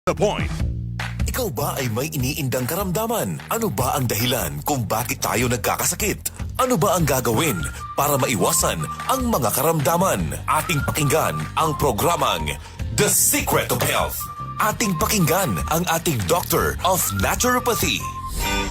The point. Ikaw ba ay may iniindang karamdaman? Ano ba ang dahilan kung bakit tayo nagkakasakit? Ano ba ang gagawin para maiwasan ang mga karamdaman? Ating pakinggan ang programang The Secret of Health. Ating pakinggan ang ating Doctor of Naturopathy.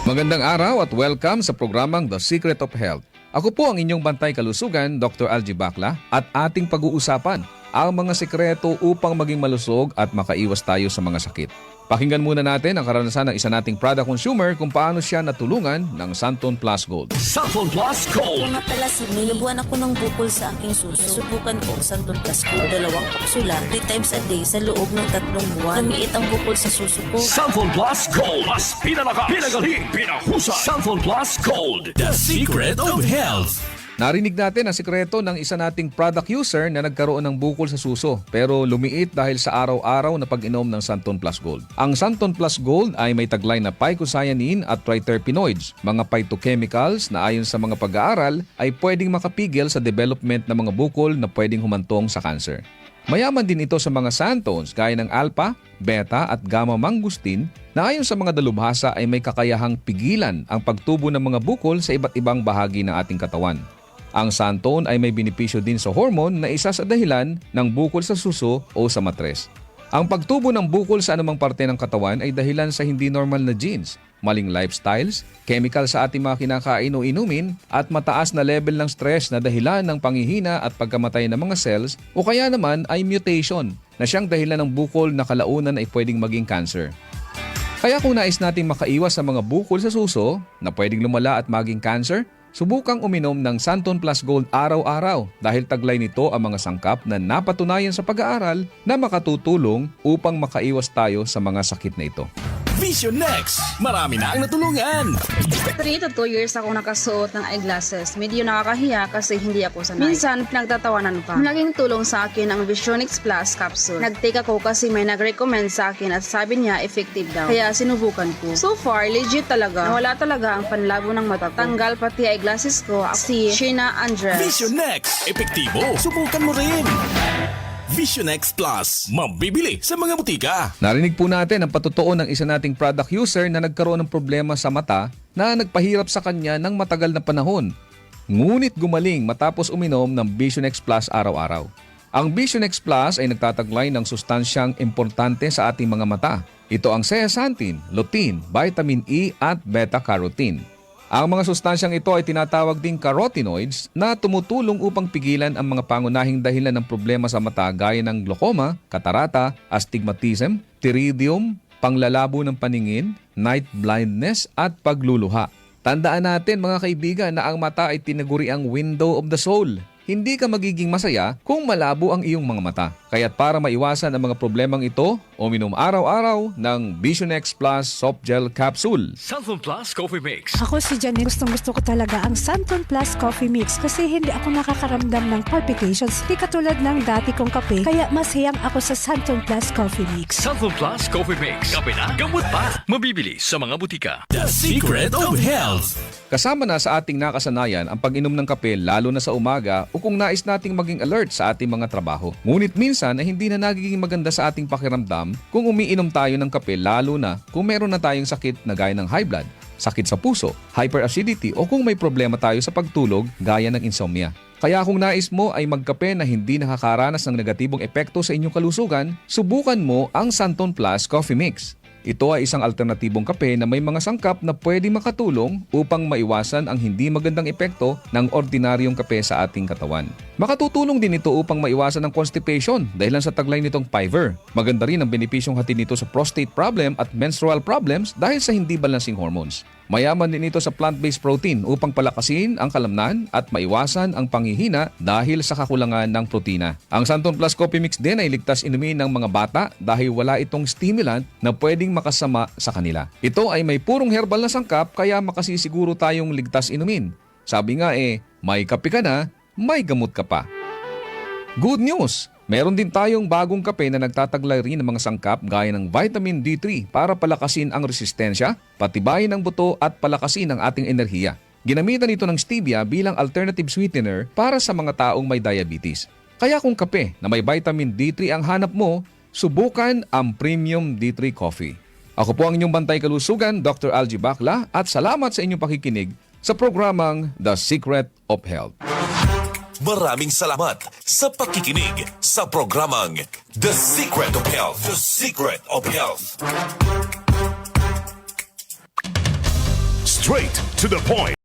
Magandang araw at welcome sa programang The Secret of Health. Ako po ang inyong bantay kalusugan, Dr. Algie Bacla, at ating pag-uusapan ang mga sekreto upang maging malusog at makaiwas tayo sa mga sakit. Pakinggan muna natin ang karanasan ng isa nating product consumer kung paano siya natulungan ng Santon Plus Gold. Santon Plus Gold. Kung matalas, nilubuan ako ng bukol sa aking suso. Subukan ko ang Santon Plus Gold, 2 kapsula, 3 times a day sa loob ng 3 buwan. Lumiit ang bukol sa suso ko. Santon Plus Gold. Mas pinalakas, pinagaling, pinahusay. Santon Plus Gold. The Secret of Health. Narinig natin ang sikreto ng isa nating product user na nagkaroon ng bukol sa suso pero lumiit dahil sa araw-araw na pag-inom ng Santon Plus Gold. Ang Santon Plus Gold ay may taglay na phycocyanin at triterpenoids, mga phytochemicals na ayon sa mga pag-aaral ay pwedeng makapigil sa development ng mga bukol na pwedeng humantong sa cancer. Mayaman din ito sa mga santones gaya ng alpha, beta at gamma mangustin na ayon sa mga dalubhasa ay may kakayahang pigilan ang pagtubo ng mga bukol sa iba't ibang bahagi ng ating katawan. Ang santon ay may benepisyo din sa hormone na isa sa dahilan ng bukol sa suso o sa matres. Ang pagtubo ng bukol sa anumang parte ng katawan ay dahilan sa hindi normal na genes, maling lifestyles, chemical sa ating mga kinakain o inumin, at mataas na level ng stress na dahilan ng panghihina at pagkamatay ng mga cells o kaya naman ay mutation na siyang dahilan ng bukol na kalaunan ay pwedeng maging cancer. Kaya kung nais nating makaiwas sa mga bukol sa suso na pwedeng lumala at maging cancer, subukang uminom ng Santon Plus Gold araw-araw dahil taglay nito ang mga sangkap na napatunayan sa pag-aaral na makatutulong upang makaiwas tayo sa mga sakit na ito. Vision Next. Marami na ang natulungan. 3 to 2 years ako nakasuot ng eyeglasses. Medyo nakakahiya kasi hindi ako sanay. Minsan, pinagtatawanan pa. Naging tulong sa akin ang Visionix Plus capsule. Nag-take ako kasi may nag-recommend sa akin at sabi niya effective daw. Kaya sinubukan ko. So far, legit talaga. Nawala talaga ang panlabo ng mata ko. Tanggal pati eyeglasses ko. Si Sheena Andres. Vision Next. Epektibo. Subukan mo rin. Vision X Plus. Mabibili sa mga butika. Narinig po natin ang patotoo ng isa nating product user na nagkaroon ng problema sa mata na nagpahirap sa kanya ng matagal na panahon. Ngunit gumaling matapos uminom ng Vision X Plus araw-araw. Ang Vision X Plus ay nagtataglay ng sustansyang importante sa ating mga mata. Ito ang zeaxanthin, lutein, vitamin E at beta-carotene. Ang mga sustansyang ito ay tinatawag ding carotenoids na tumutulong upang pigilan ang mga pangunahing dahilan ng problema sa mata gaya ng glaucoma, katarata, astigmatism, pterygium, panglalabo ng paningin, night blindness at pagluluha. Tandaan natin mga kaibigan na ang mata ay tinaguri ang window of the soul. Hindi ka magiging masaya kung malabo ang iyong mga mata. Kaya't para maiwasan ang mga problemang ito, uminom araw-araw ng Vision X Plus Soft Gel Capsule. Santon Plus Coffee Mix. Ako si Janet, gustong-gusto ko talaga ang Santon Plus Coffee Mix kasi hindi ako nakakaramdam ng palpitations. Di katulad ng dati kong kape, kaya masayang ako sa Santon Plus Coffee Mix. Santon Plus Coffee Mix. Kape na, gamot pa. Mabibili sa mga butika. The Secret of Health. Kasama na sa ating nakasanayan ang pag-inom ng kape lalo na sa umaga o kung nais nating maging alert sa ating mga trabaho. Ngunit minsan ay hindi na nagiging maganda sa ating pakiramdam kung umiinom tayo ng kape lalo na kung meron na tayong sakit na gaya ng high blood, sakit sa puso, hyperacidity o kung may problema tayo sa pagtulog gaya ng insomnia. Kaya kung nais mo ay magkape na hindi nakakaranas ng negatibong epekto sa inyong kalusugan, subukan mo ang Santon Plus Coffee Mix. Ito ay isang alternatibong kape na may mga sangkap na pwedeng makatulong upang maiwasan ang hindi magandang epekto ng ordinaryong kape sa ating katawan. Makatutulong din ito upang maiwasan ang constipation dahil sa taglay nitong Fiver. Maganda rin ang benepisyong hatid nito sa prostate problem at menstrual problems dahil sa hindi balancing hormones. Mayaman din ito sa plant-based protein upang palakasin ang kalamnan at maiwasan ang panghihina dahil sa kakulangan ng protina. Ang Santon Plus Coffee Mix din ay ligtas inumin ng mga bata dahil wala itong stimulant na pwedeng makasama sa kanila. Ito ay may purong herbal na sangkap kaya makasisiguro tayong ligtas inumin. Sabi nga may kape ka na, may gamot ka pa. Good news! Meron din tayong bagong kape na nagtataglay rin ng mga sangkap gaya ng vitamin D3 para palakasin ang resistensya, patibayin ang buto at palakasin ang ating enerhiya. Ginamitan ito ng stevia bilang alternative sweetener para sa mga taong may diabetes. Kaya kung kape na may vitamin D3 ang hanap mo, subukan ang Premium D3 Coffee. Ako po ang inyong bantay kalusugan, Dr. Algie Bacla, at salamat sa inyong pakikinig sa programang The Secret of Health. Maraming salamat sa pakikinig sa programang The Secret of Health. The Secret of Health. Straight to the point.